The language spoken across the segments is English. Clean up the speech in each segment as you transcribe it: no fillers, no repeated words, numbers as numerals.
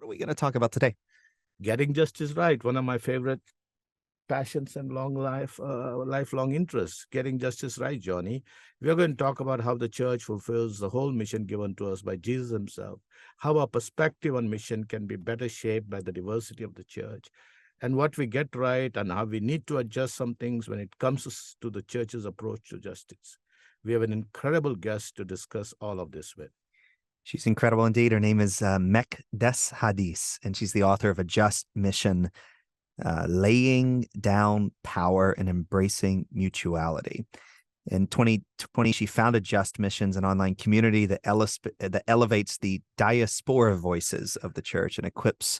are we going to talk about today? Getting justice right, one of my favorite passions and lifelong interests. Getting justice right, Johnny. We are going to talk about how the church fulfills the whole mission given to us by Jesus himself, how our perspective on mission can be better shaped by the diversity of the church, and what we get right and how we need to adjust some things when it comes to the church's approach to justice. We have an incredible guest to discuss all of this with. She's incredible indeed. Her name is Mekdes Haddis, and she's the author of A Just Mission, Laying Down Power and Embracing Mutuality. In 2020, she founded Just Missions, an online community that elevates the diaspora voices of the church and equips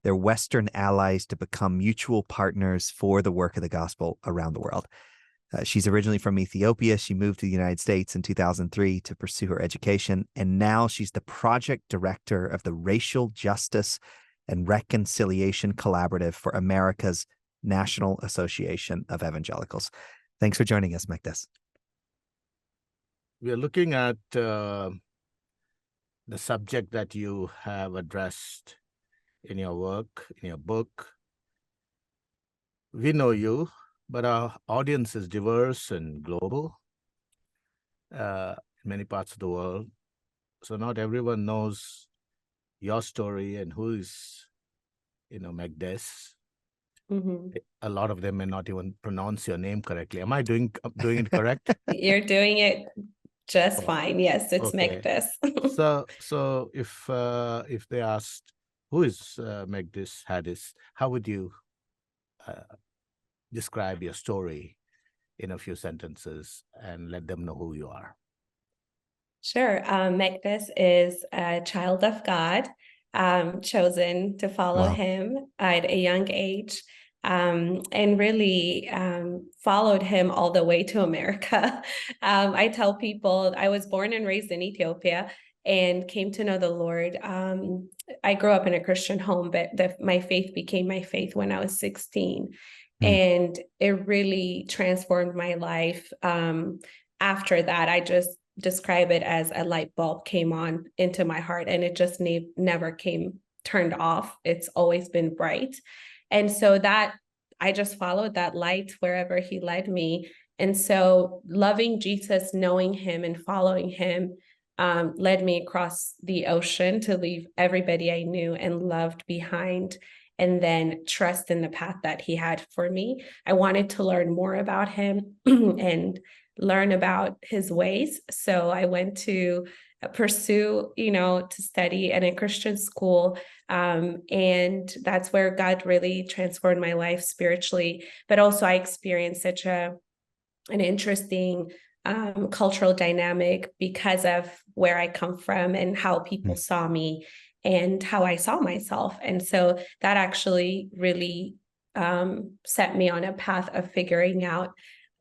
their Western allies to become mutual partners for the work of the gospel around the world. She's originally from Ethiopia. She moved to the United States in 2003 to pursue her education, and now she's the project director of the Racial Justice and Reconciliation Collaborative for America's National Association of Evangelicals. Thanks for joining us, Mekdes. We are looking at the subject that you have addressed in your work, in your book. We know you, but our audience is diverse and global in many parts of the world. So not everyone knows your story and who is, Mekdes. Mm-hmm. A lot of them may not even pronounce your name correctly. Am I doing it correct? You're doing it just fine. Yes, it's okay. Mekdes. So if they asked, who is Mekdes Haddis, how would you describe your story in a few sentences and let them know who you are? Sure. Mekdes is a child of God, chosen to follow him at a young age, and really followed him all the way to America. I tell people I was born and raised in Ethiopia and came to know the Lord. I grew up in a Christian home, but my faith became my faith when I was 16. And it really transformed my life. After that, I just describe it as a light bulb came on into my heart, and it just never came turned off. It's always been bright. And so that I just followed that light wherever he led me. And so loving Jesus, knowing him and following him led me across the ocean to leave everybody I knew and loved behind, and then trust in the path that he had for me. I wanted to learn more about him and learn about his ways. So I went to pursue, to study in a Christian school. And that's where God really transformed my life spiritually. But also I experienced such an interesting cultural dynamic because of where I come from and how people saw me and how I saw myself. And so that actually really set me on a path of figuring out,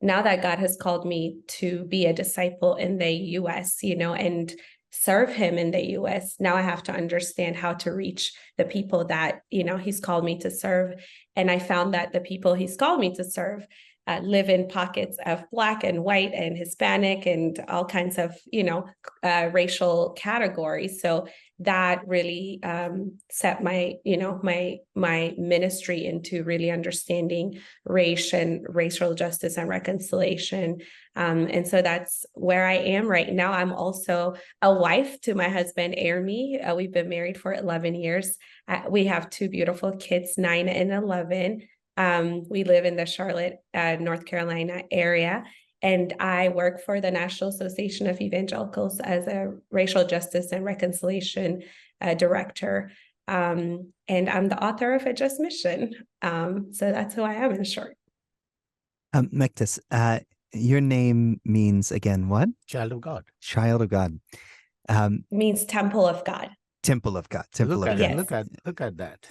now that God has called me to be a disciple in the U.S., and serve him in the U.S., now I have to understand how to reach the people that, he's called me to serve. And I found that the people he's called me to serve live in pockets of Black and white and Hispanic and all kinds of, racial categories. So that really set my, my ministry into really understanding race and racial justice and reconciliation. And so that's where I am right now. I'm also a wife to my husband, Ermi. We've been married for 11 years. We have two beautiful kids, 9 and 11. We live in the Charlotte, North Carolina area, and I work for the National Association of Evangelicals as a racial justice and reconciliation director. And I'm the author of A Just Mission. So that's who I am in short. Mekdes, your name means, again, what? Child of God. Child of God. Means temple of God. Temple of God. Temple of God. Look at that.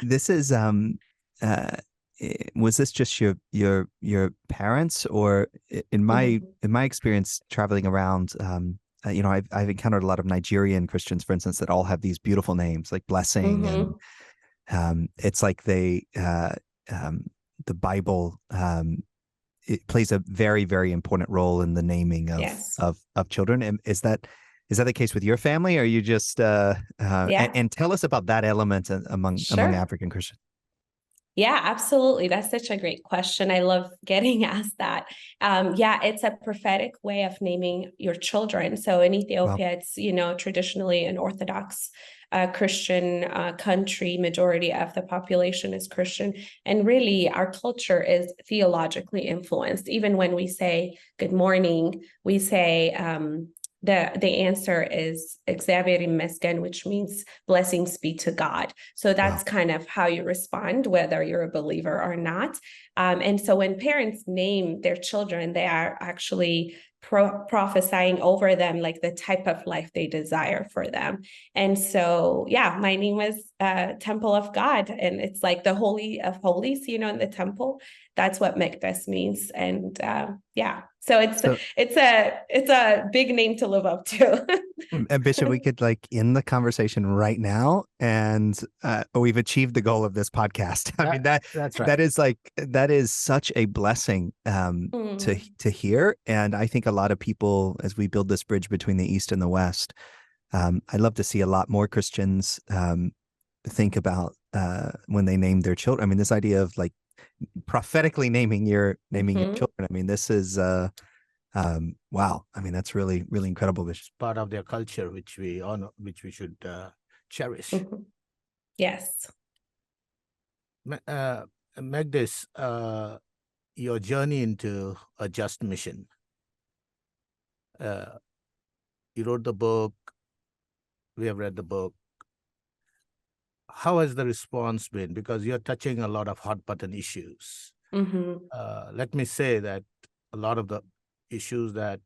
This is was this just your parents, or in my experience traveling around, I've encountered a lot of Nigerian Christians, for instance, that all have these beautiful names like Blessing, and it's like the Bible it plays a very, very important role in the naming of children. And is that Is that the case with your family, or are you just Yeah, and tell us about that element among sure. African Christians? Yeah, absolutely. That's such a great question. I love getting asked that. Yeah, it's a prophetic way of naming your children. So in Well, Ethiopia, it's, traditionally an Orthodox Christian country. Majority of the population is Christian. And really, our culture is theologically influenced. Even when we say good morning, we say, the answer is Exaberim Mesgen, which means blessings be to God. So that's wow. kind of how you respond, whether you're a believer or not. And so when parents name their children, they are actually prophesying over them like the type of life they desire for them. And so, yeah, my name was Temple of God, and it's like the Holy of Holies, in the temple. That's what Mekdes means. And yeah, so So, it's a big name to live up to. Bishop, we could like end the conversation right now, and we've achieved the goal of this podcast. I mean That's right. that is such a blessing Mm, to hear, and I think a lot of people, as we build this bridge between the East and the West, I'd love to see a lot more Christians think about when they name their children. I mean, this idea of like prophetically naming your mhm. children. I mean, this is wow. I mean, that's really, really incredible, Bishop. Part of their culture, which we honor, which we should cherish. Mhm. Yes. Mekdes, your journey into a just mission. You wrote the book. We have read the book. How has the response been? Because you're touching a lot of hot button issues. Hmm. Let me say that a lot of the issues that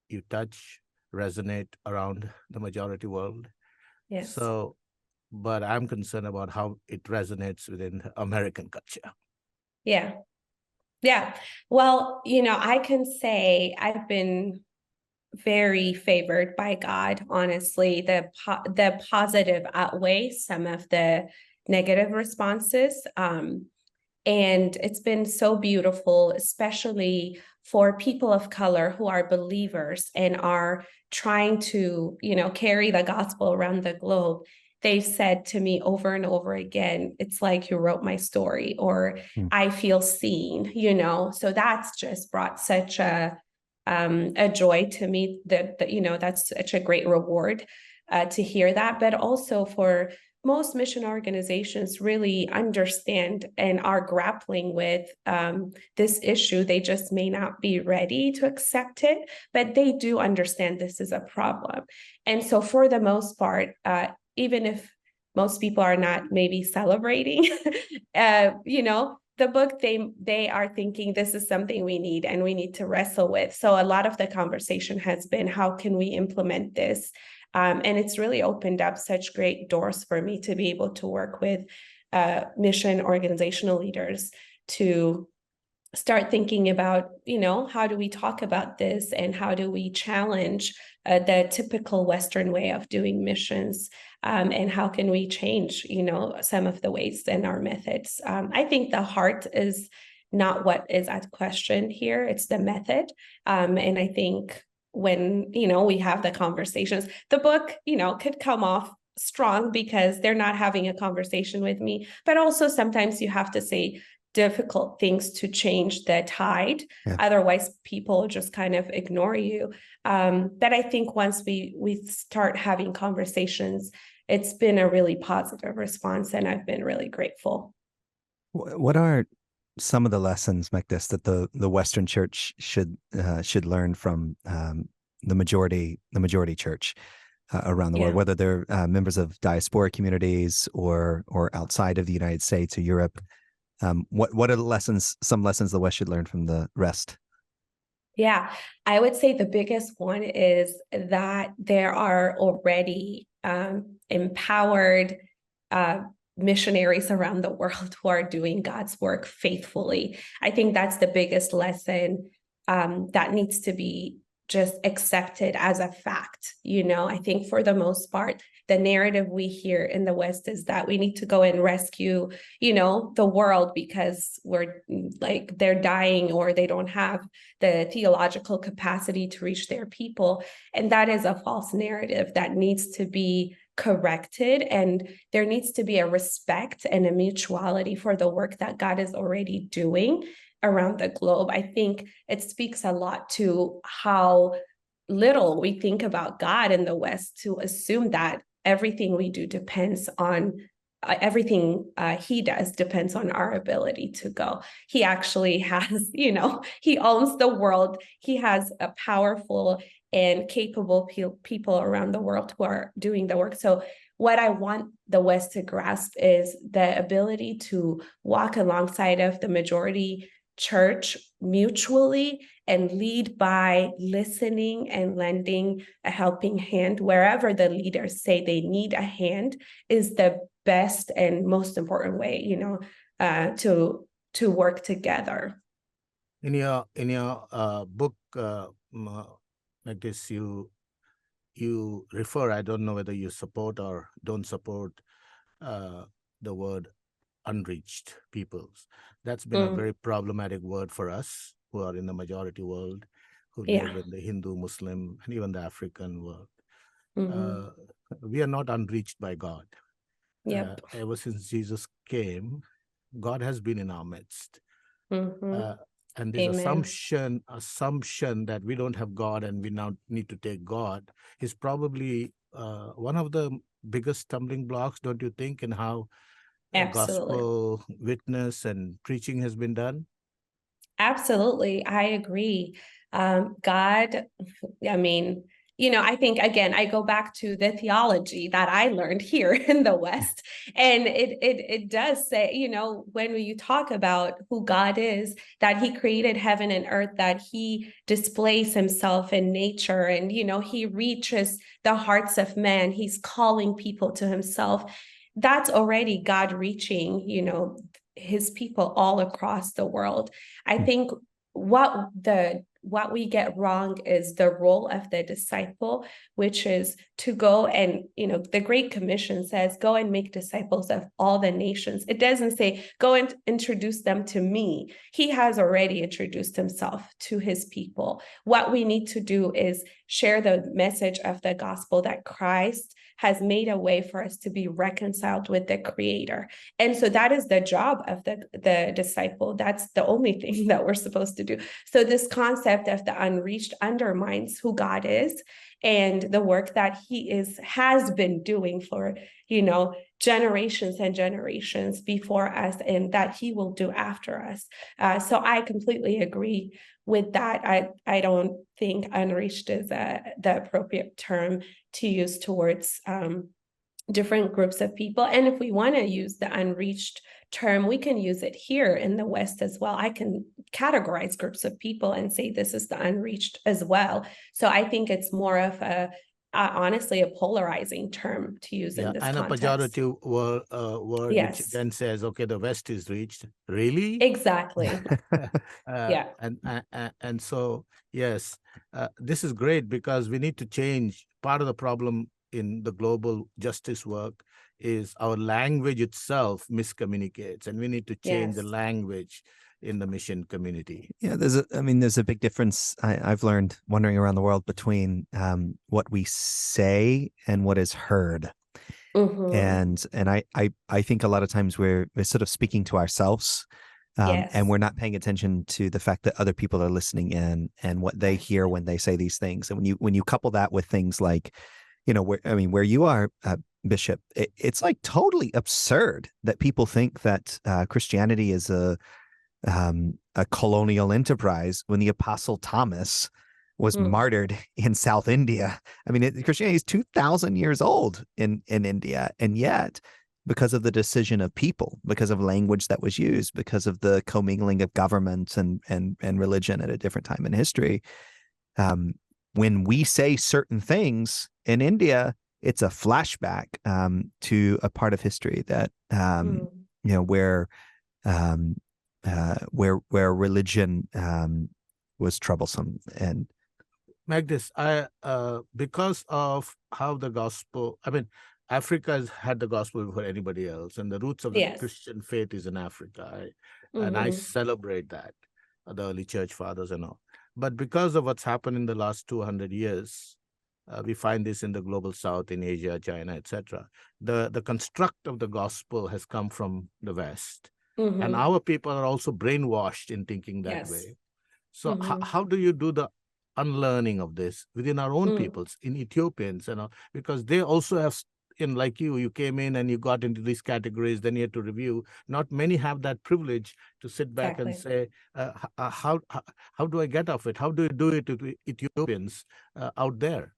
you touch resonate around the majority world. Yes. So, but I'm concerned about how it resonates within American culture. Yeah. Yeah. Well, I can say I've been very favored by God, honestly. The positive outweighs some of the negative responses. And it's been so beautiful, especially for people of color who are believers and are trying to, carry the gospel around the globe. They've said to me over and over again, it's like you wrote my story, or Mm. I feel seen, So that's just brought such a joy to me that that's such a great reward to hear that. But also for most mission organizations really understand and are grappling with this issue. They just may not be ready to accept it, but they do understand this is a problem. And so for the most part, even if most people are not maybe celebrating, the book, they are thinking this is something we need and we need to wrestle with. So a lot of the conversation has been, how can we implement this? And it's really opened up such great doors for me to be able to work with mission organizational leaders to start thinking about, how do we talk about this and how do we challenge the typical Western way of doing missions, and how can we change, some of the ways and our methods. I think the heart is not what is at question here, it's the method. And I think when, we have the conversations, the book, could come off strong because they're not having a conversation with me, but also sometimes you have to say difficult things to change the tide. Yeah. Otherwise, people just kind of ignore you. But I think once we start having conversations, it's been a really positive response, and I've been really grateful. What are some of the lessons, Mekdes, that the Western Church should learn from the majority church around the world, Yeah. whether they're members of diaspora communities or outside of the United States or Europe? What are some lessons the West should learn from the rest? Yeah, I would say the biggest one is that there are already empowered missionaries around the world who are doing God's work faithfully. I think that's the biggest lesson that needs to be just accepted as a fact. I think for the most part, the narrative we hear in the West is that we need to go and rescue, the world because we're like they're dying or they don't have the theological capacity to reach their people. And that is a false narrative that needs to be corrected. And there needs to be a respect and a mutuality for the work that God is already doing around the globe. I think it speaks a lot to how little we think about God in the West to assume that everything we do depends on everything he does depends on our ability to go. He actually has, he owns the world. He has a powerful and capable people around the world who are doing the work. So what I want the West to grasp is the ability to walk alongside of the majority church mutually and lead by listening and lending a helping hand wherever the leaders say they need a hand is the best and most important way, to work together. In your book, like this, you refer, I don't know whether you support or don't support the word unreached peoples. That's been a very problematic word for us who are in the majority world, who live in the Hindu, Muslim, and even the African world. We are not unreached by God. Ever since Jesus came, God has been in our midst. And this assumption that we don't have God and we now need to take God is probably one of the biggest stumbling blocks, don't you think, in how gospel witness and preaching has been done? Absolutely. I agree. God, I think, again, I go back to the theology that I learned here in the West. And it does say, when you talk about who God is, that he created heaven and earth, that he displays himself in nature and, he reaches the hearts of men. He's calling people to himself. That's already God reaching, his people all across the world. I think what we get wrong is the role of the disciple, which is to go and, the Great Commission says, go and make disciples of all the nations. It doesn't say, go and introduce them to me. He has already introduced himself to his people. What we need to do is share the message of the gospel that Christ has made a way for us to be reconciled with the Creator. And so that is the job of the disciple. That's the only thing that we're supposed to do. So this concept of the unreached undermines who God is and the work that he has been doing for, generations and generations before us, and that he will do after us. So I completely agree with that. I don't think unreached is the appropriate term to use towards different groups of people. And if we want to use the unreached term, we can use it here in the West as well. I can categorize groups of people and say this is the unreached as well. So I think it's more of honestly, a polarizing term to use in this context. And a pejorative word which then says, okay, the West is reached. Really? Exactly. And so, yes, this is great because we need to change. Part of the problem in the global justice work is our language itself miscommunicates, and we need to change the language in the mission community. Yeah, there's a big difference I've learned wandering around the world between what we say and what is heard. And I think a lot of times we're sort of speaking to ourselves, and we're not paying attention to the fact that other people are listening in and what they hear when they say these things. And when you couple that with things like, where you are, Bishop, it's like totally absurd that people think that Christianity is a colonial enterprise when the Apostle Thomas was martyred in South India. Christianity is 2,000 years old in India, and yet because of the decision of people, because of language that was used, because of the commingling of government and religion at a different time in history, when we say certain things in India, it's a flashback to a part of history that where religion was troublesome. And Mekdes, because of how the gospel, Africa has had the gospel before anybody else, and the roots of the Yes. Christian faith is in Africa. And I Mm-hmm. celebrate that, the early church fathers and all. But because of what's happened in the last 200 years, we find this in the global south, in Asia, China, etc. The construct of the gospel has come from the West. And Mm-hmm. our people are also brainwashed in thinking that Yes. way. So Mm-hmm. how do you do the unlearning of this within our own Mm. peoples, in Ethiopians, because they also have, like you came in and you got into these categories, then you had to review. Not many have that privilege to sit back and Exactly. say, how do I get off it? How do you do it to Ethiopians out there?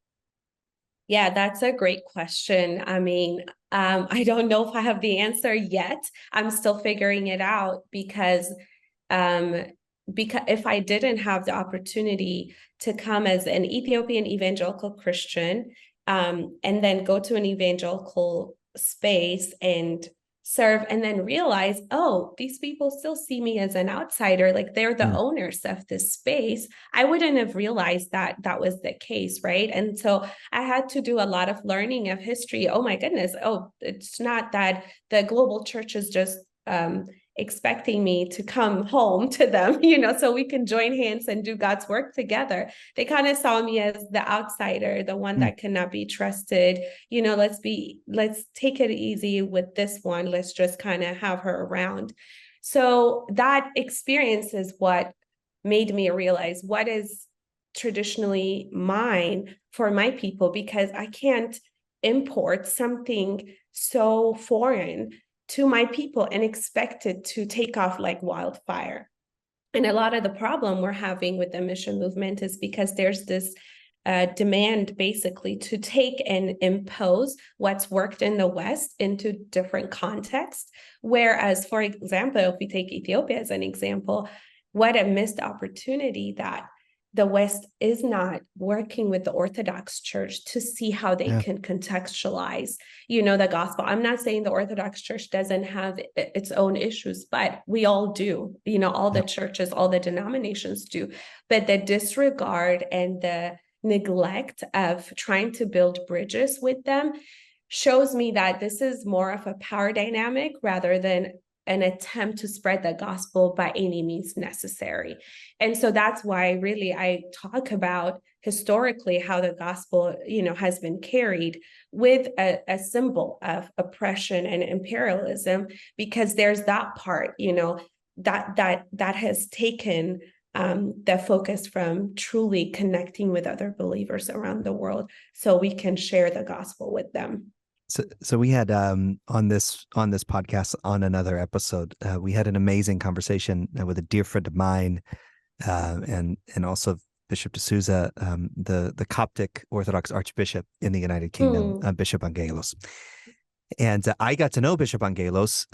Yeah, that's a great question. I mean, I don't know if I have the answer yet. I'm still figuring it out because if I didn't have the opportunity to come as an Ethiopian evangelical Christian, and then go to an evangelical space and serve, and then realize, oh, these people still see me as an outsider, like they're the owners of this space, I wouldn't have realized that that was the case, right? And so I had to do a lot of learning of history. Oh my goodness. Oh, it's not that the global church is just expecting me to come home to them, so we can join hands and do God's work together. They kind of saw me as the outsider, the one that cannot be trusted. Let's take it easy with this one. Let's just kind of have her around. So that experience is what made me realize what is traditionally mine for my people, because I can't import something so foreign to my people and expect it to take off like wildfire. And a lot of the problem we're having with the mission movement is because there's this demand basically to take and impose what's worked in the West into different contexts. Whereas, for example, if we take Ethiopia as an example, what a missed opportunity that the West is not working with the Orthodox Church to see how they can contextualize, the gospel. I'm not saying the Orthodox Church doesn't have its own issues, but we all do, all the churches, all the denominations do. But the disregard and the neglect of trying to build bridges with them shows me that this is more of a power dynamic rather than an attempt to spread the gospel by any means necessary. And so that's why really I talk about historically how the gospel, has been carried with a symbol of oppression and imperialism, because there's that part, that has taken the focus from truly connecting with other believers around the world so we can share the gospel with them. So we had on this podcast, on another episode, we had an amazing conversation with a dear friend of mine, and also Bishop D'Souza, the Coptic Orthodox Archbishop in the United Kingdom, Bishop Angelos. And I got to know Bishop Angelos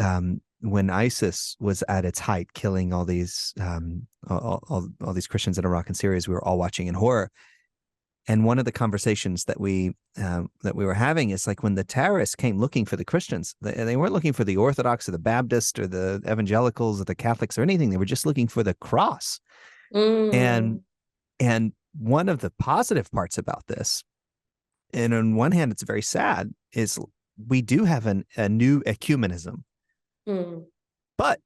when ISIS was at its height, killing all these all these Christians in Iraq and Syria, as we were all watching in horror. And one of the conversations that we were having is like, when the terrorists came looking for the Christians, they weren't looking for the Orthodox or the Baptist or the evangelicals or the Catholics or anything. They were just looking for the cross. And one of the positive parts about this, and on one hand, it's very sad, is we do have a new ecumenism, but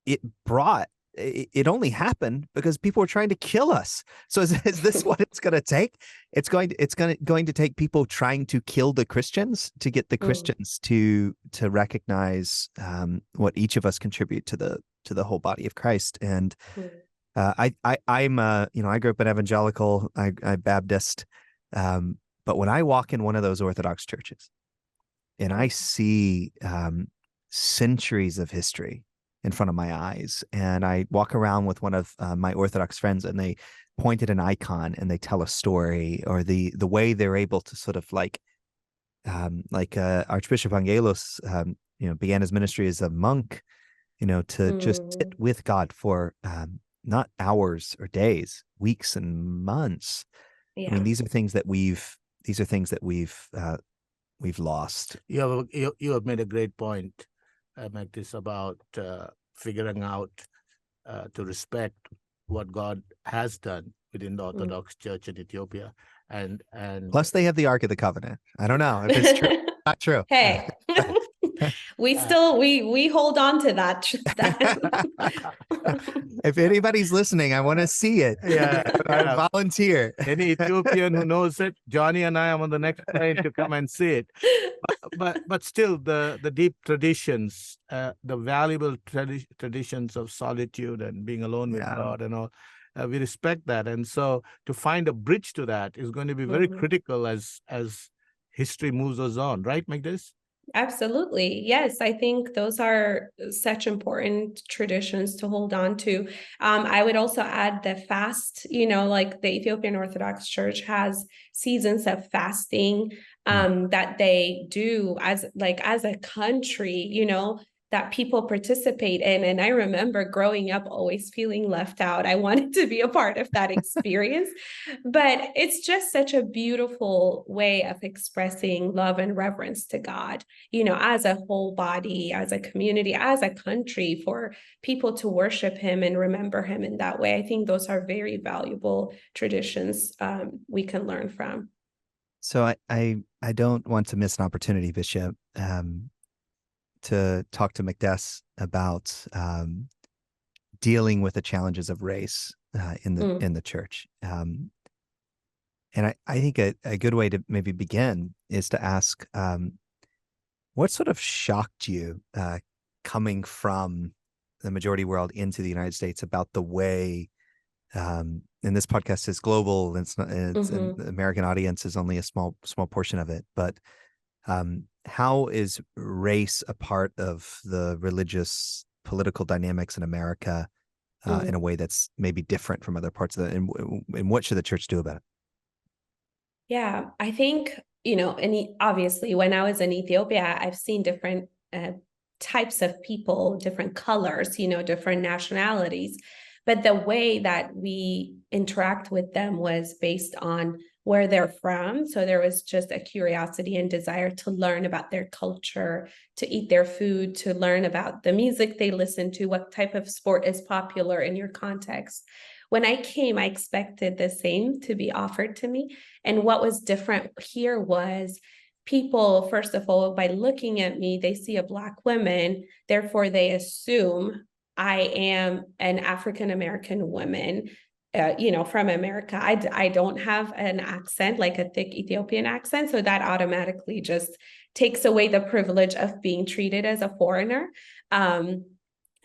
it only happened because people were trying to kill us. So is this what it's going to take? It's going to take people trying to kill the Christians to get the Christians to recognize what each of us contribute to the whole body of Christ. And I'm I grew up in evangelical, I Baptist, but when I walk in one of those Orthodox churches and I see centuries of history in front of my eyes, and I walk around with one of my Orthodox friends and they point at an icon and they tell a story, or the way they're able to sort of like Archbishop Angelos, began his ministry as a monk, to just sit with God for not hours or days, weeks and months. I mean, these are things that we've lost. You have made a great point, Mekdes, about figuring out to respect what God has done within the Orthodox Church in Ethiopia, and plus they have the Ark of the Covenant. I don't know if it's true. Not true. Hey, we hold on to that. If anybody's listening, I want to see it. Yeah, I volunteer. Any Ethiopian who knows it, Johnny and I am on the next plane to come and see it. But still, the deep traditions, the valuable traditions of solitude and being alone with God and all, we respect that. And so to find a bridge to that is going to be very critical as history moves us on, right, Mekdes? Absolutely. Yes, I think those are such important traditions to hold on to. I would also add the fast, like the Ethiopian Orthodox Church has seasons of fasting that they do as a country, that people participate in. And I remember growing up always feeling left out. I wanted to be a part of that experience, but it's just such a beautiful way of expressing love and reverence to God, as a whole body, as a community, as a country, for people to worship him and remember him in that way. I think those are very valuable traditions we can learn from. So I don't want to miss an opportunity, Bishop, to talk to Mekdes about dealing with the challenges of race in the church. And I think a good way to maybe begin is to ask, what sort of shocked you coming from the majority world into the United States about the way, and this podcast is global, and and the American audience is only a small portion of it, but how is race a part of the religious political dynamics in America in a way that's maybe different from other parts of and what should the church do about it? Yeah, I think, obviously when I was in Ethiopia, I've seen different types of people, different colors, different nationalities. But the way that we interact with them was based on where they're from. So there was just a curiosity and desire to learn about their culture, to eat their food, to learn about the music they listen to, what type of sport is popular in your context. When I came, I expected the same to be offered to me. And what was different here was people, first of all, by looking at me, they see a Black woman, therefore they assume I am an African-American woman, from America. I don't have an accent, like a thick Ethiopian accent. So that automatically just takes away the privilege of being treated as a foreigner. And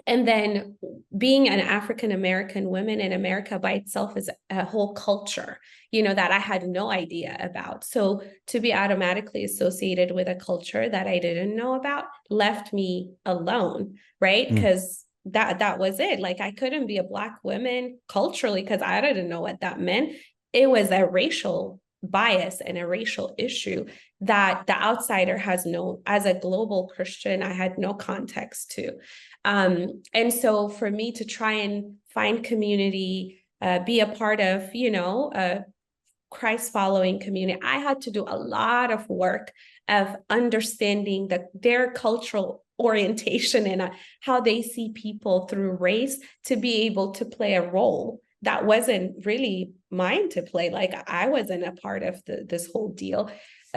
then being an African-American woman in America by itself is a whole culture, that I had no idea about. So to be automatically associated with a culture that I didn't know about left me alone, right? Because that was it. Like, I couldn't be a Black woman culturally because I didn't know what that meant. It was a racial bias and a racial issue that the outsider has as a global Christian, I had no context to. And so for me to try and find community, be a part of, a Christ following community, I had to do a lot of work of understanding their cultural orientation and how they see people through race to be able to play a role that wasn't really mine to play. Like, I wasn't a part of this whole deal.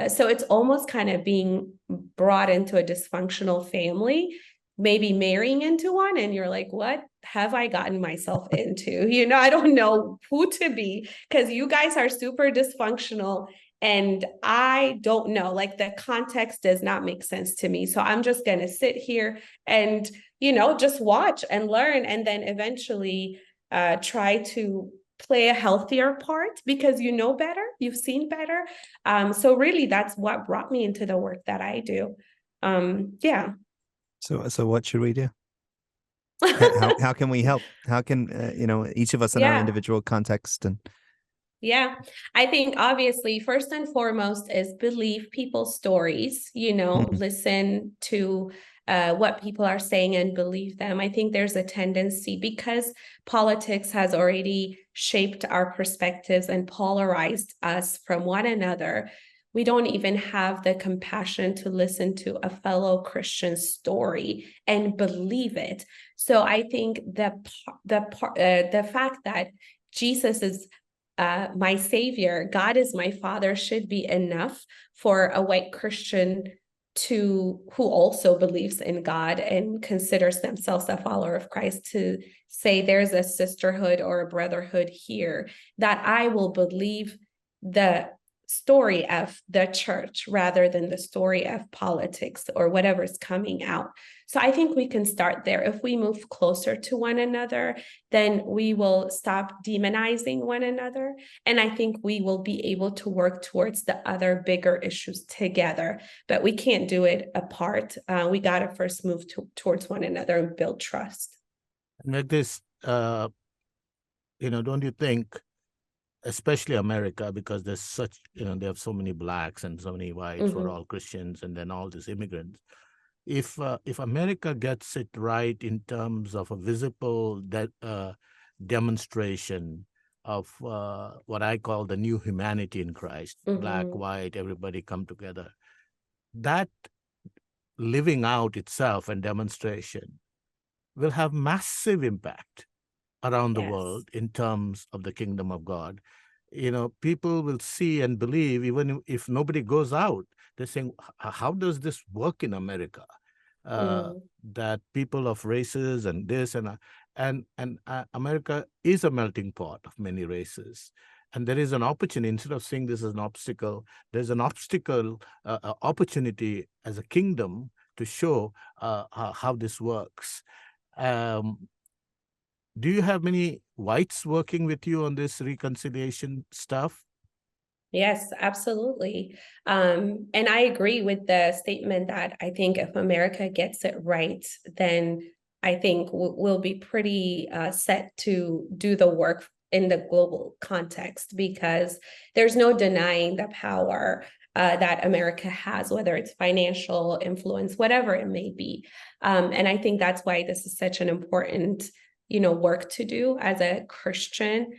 So it's almost kind of being brought into a dysfunctional family, maybe marrying into one, and you're like, what have I gotten myself into? I don't know who to be, because you guys are super dysfunctional and I don't know, like, the context does not make sense to me. So I'm just going to sit here and, just watch and learn, and then eventually try to play a healthier part because better, you've seen better. So really that's what brought me into the work that I do. Yeah. So what should we do? How can we help? How can each of us in our individual context and Yeah, I think obviously first and foremost is believe people's stories, listen to what people are saying and believe them. I think there's a tendency, because politics has already shaped our perspectives and polarized us from one another, we don't even have the compassion to listen to a fellow Christian story and believe it. So I think the fact that Jesus is my savior, God is my father, should be enough for a white Christian who also believes in God and considers themselves a follower of Christ to say there's a sisterhood or a brotherhood here, that I will believe the story of the church rather than the story of politics or whatever's coming out. So I think we can start there. If we move closer to one another, then we will stop demonizing one another. And I think we will be able to work towards the other bigger issues together, but we can't do it apart. We got to first move towards one another and build trust. Like this, don't you think, especially America, because there's such, they have so many blacks and so many whites who are all Christians, and then all these immigrants. If America gets it right in terms of a visible demonstration of what I call the new humanity in Christ, black, white, everybody come together, that living out itself and demonstration will have massive impact around the world in terms of the kingdom of God. People will see and believe, even if nobody goes out, they're saying, how does this work in America? That people of races and this and America is a melting pot of many races. And there is an opportunity, instead of seeing this as an obstacle, there's an opportunity as a kingdom to show how this works. Do you have many whites working with you on this reconciliation stuff? Yes, absolutely. And I agree with the statement that I think if America gets it right, then I think we'll be pretty set to do the work in the global context, because there's no denying the power that America has, whether it's financial influence, whatever it may be. And I think that's why this is such an important, work to do as a Christian.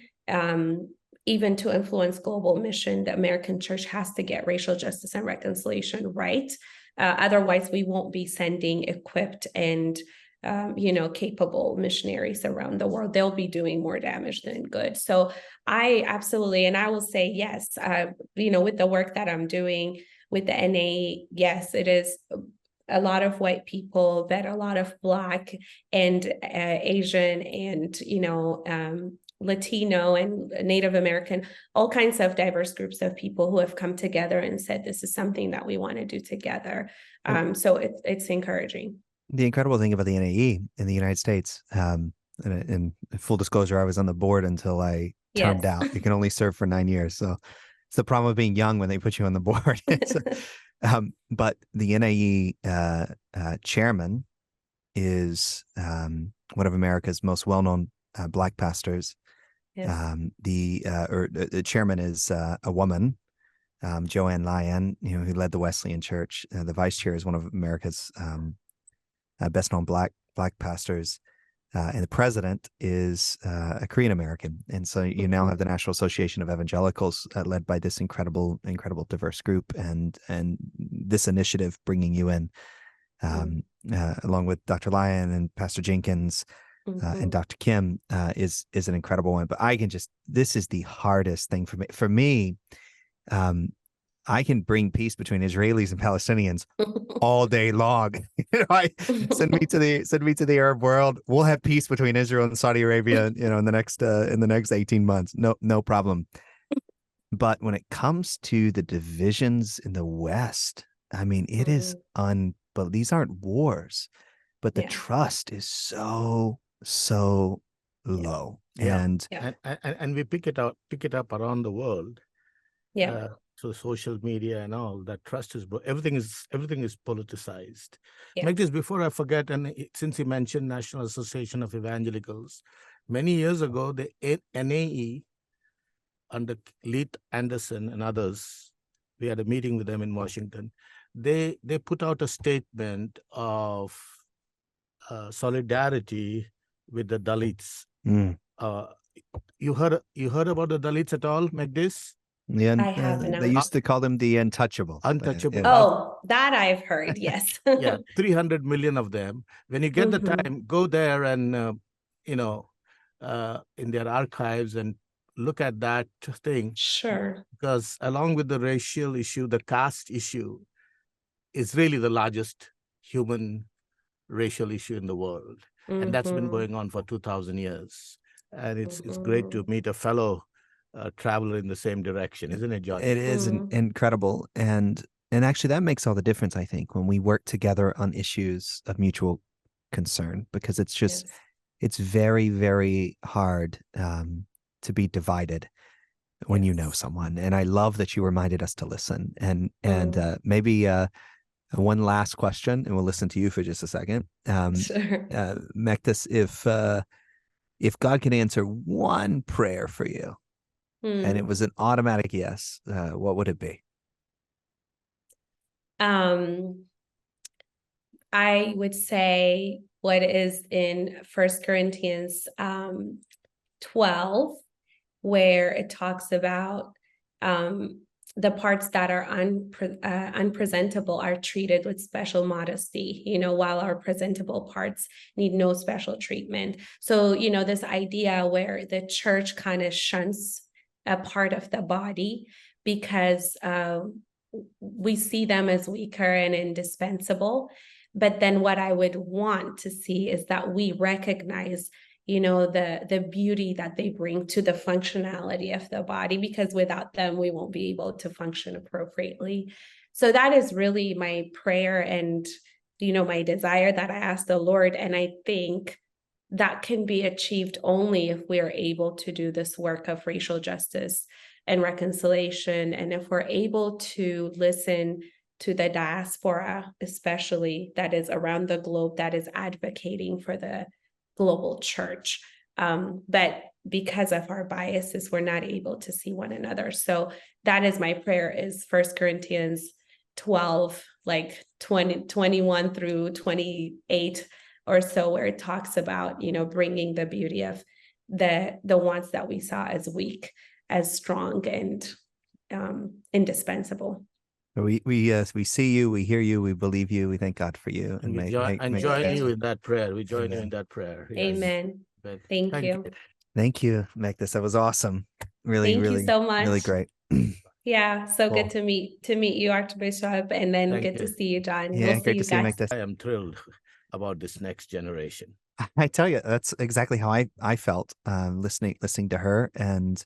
Even to influence global mission, the American church has to get racial justice and reconciliation right. Otherwise, we won't be sending equipped and capable missionaries around the world. They'll be doing more damage than good. So I absolutely, and I will say yes, with the work that I'm doing with the NA, yes, it is a lot of white people, but a lot of Black and Asian and, Latino and Native American, all kinds of diverse groups of people who have come together and said, this is something that we want to do together. So it's encouraging. The incredible thing about the NAE in the United States, in full disclosure, I was on the board until I termed out. You can only serve for 9 years. So it's the problem of being young when they put you on the board. But the NAE chairman is one of America's most well-known Black pastors. The chairman is a woman, Joanne Lyon, who led the Wesleyan Church. The vice chair is one of America's best-known Black pastors, and the president is a Korean American. And so you now have the National Association of Evangelicals, led by this incredible diverse group, and this initiative bringing you in, along with Dr. Lyon and Pastor Jenkins. And Dr. Kim is an incredible one. But this is the hardest thing for me. For me, I can bring peace between Israelis and Palestinians all day long. Send me to the Arab world. We'll have peace between Israel and Saudi Arabia, in the next 18 months. No problem. But when it comes to the divisions in the West, I mean, it is but these aren't wars, but the trust is so low. And we pick it up around the world. So social media and all that, trust is everything is politicized. Mekdes, before I forget, and since you mentioned National Association of Evangelicals, many years ago, the NAE under Leith Anderson and others, we had a meeting with them in Washington. They put out a statement of solidarity with the Dalits. You heard about the Dalits at all, Mekdes? Yeah, I have not. They used to call them the untouchable. Untouchable. Oh, that I've heard. Yes. 300 million of them. When you get the time, go there and in their archives and look at that thing. Sure. Because along with the racial issue, the caste issue, is really the largest human racial issue in the world. And that's been going on for 2,000 years. And it's great to meet a fellow traveler in the same direction, isn't it, Johnny? It is incredible. And actually that makes all the difference, I think, when we work together on issues of mutual concern, because it's just, it's very, very hard to be divided when you know someone. And I love that you reminded us to listen. And maybe one last question, and we'll listen to you for just a second. Sure. Mekdes, if God can answer one prayer for you, and it was an automatic yes, what would it be? I would say what is in 1 Corinthians 12, where it talks about the parts that are unpresentable are treated with special modesty, while our presentable parts need no special treatment. So, this idea where the church kind of shuns a part of the body because we see them as weaker and indispensable. But then what I would want to see is that we recognize the beauty that they bring to the functionality of the body, because without them, we won't be able to function appropriately. So that is really my prayer and, my desire that I ask the Lord. And I think that can be achieved only if we are able to do this work of racial justice and reconciliation. And if we're able to listen to the diaspora, especially that is around the globe, that is advocating for the global church. But because of our biases, we're not able to see one another. So that is my prayer, is 1 Corinthians 12, like 21 through 28 or so, where it talks about, bringing the beauty of the ones that we saw as weak, as strong and indispensable. We see you, we hear you, we believe you, we thank God for you, and join you in that prayer. We join you in that prayer. Yes. Amen. Thank you. Thank you, Mekdes. That was awesome. Really, thank you so much. Really great. Yeah, so good to meet you, Archbishop, and then good to see you, John. Yeah, we'll great to see you, guys. Mekdes. I am thrilled about this next generation. I tell you, that's exactly how I felt listening to her. And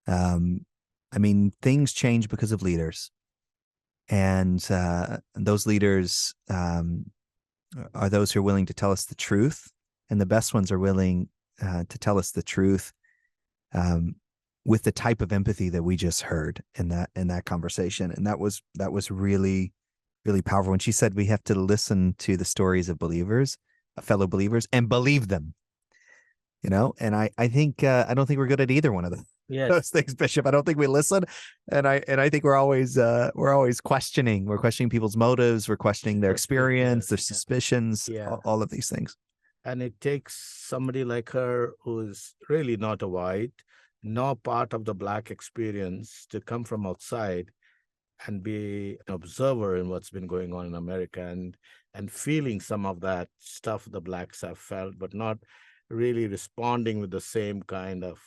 I mean, things change because of leaders. And those leaders are those who are willing to tell us the truth, and the best ones are willing to tell us the truth with the type of empathy that we just heard in that conversation. And that was really, really powerful. When she said we have to listen to the stories of believers, fellow believers, and believe them. And I think I don't think we're good at either one of them. Yes. Those things, Bishop. I don't think we listen, and I think we're always questioning. We're questioning people's motives. We're questioning their experience, their suspicions, all of these things. And it takes somebody like her, who is really not a white, nor part of the Black experience, to come from outside and be an observer in what's been going on in America, and feeling some of that stuff the Blacks have felt, but not really responding with the same kind of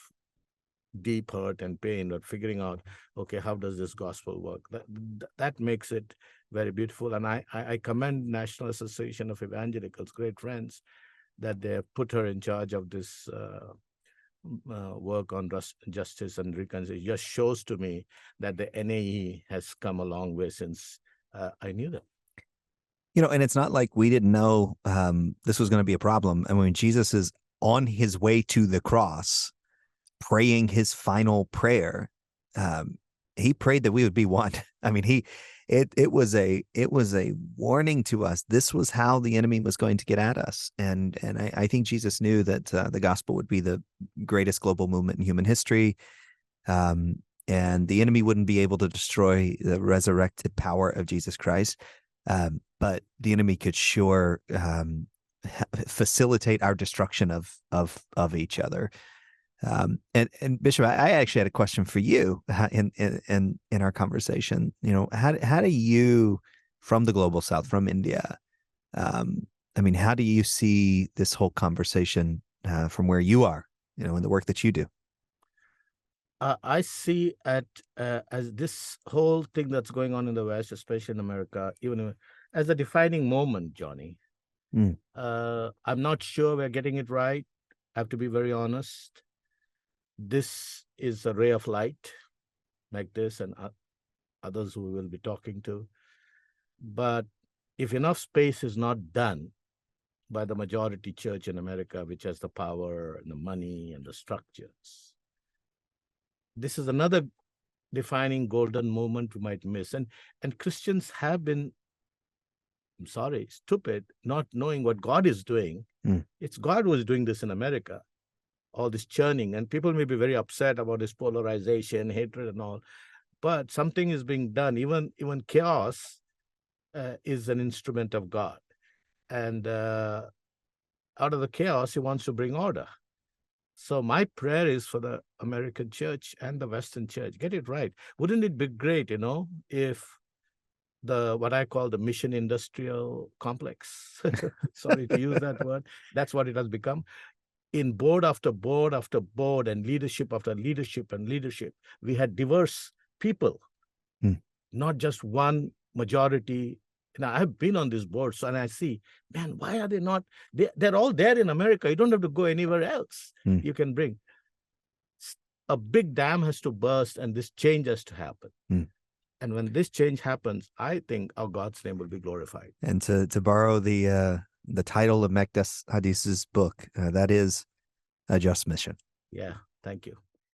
deep hurt and pain, but figuring out, okay, how does this gospel work? That makes it very beautiful. And I commend National Association of Evangelicals, great friends, that they have put her in charge of this work on justice and reconciliation. It just shows to me that the NAE has come a long way since I knew them. And it's not like we didn't know this was going to be a problem. I mean, Jesus is on his way to the cross, praying his final prayer. He prayed that we would be one. I mean, it was a warning to us. This was how the enemy was going to get at us. And I think Jesus knew that the gospel would be the greatest global movement in human history. And the enemy wouldn't be able to destroy the resurrected power of Jesus Christ. But the enemy could sure facilitate our destruction of each other. And Bishop, I actually had a question for you in our conversation. How do you, from the global South, from India, I mean, how do you see this whole conversation from where you are, in the work that you do? I see as this whole thing that's going on in the West, especially in America, even as a defining moment, Johnny. Mm. I'm not sure we're getting it right. I have to be very honest. This is a ray of light, like this, and others who we will be talking to. But if enough space is not done by the majority church in America, which has the power and the money and the structures, this is another defining golden moment we might miss. And Christians have been, I'm sorry, stupid, not knowing what God is doing. Mm. It's God who is doing this in America, all this churning. And people may be very upset about this polarization, hatred and all, but something is being done. Even chaos is an instrument of God. And out of the chaos, he wants to bring order. So my prayer is for the American church and the Western church. Get it right. Wouldn't it be great, if what I call the mission industrial complex, sorry to use that word, that's what it has become. In board after board after board and leadership after leadership and leadership, we had diverse people, not just one majority. I've been on this board, and I see, man, why are they not? They're all there in America. You don't have to go anywhere else. You can bring. A big dam has to burst, and this change has to happen. And when this change happens, I think our God's name will be glorified. And to borrow the title of Mekdes Haddis's book, that is A Just Mission. Yeah, thank you.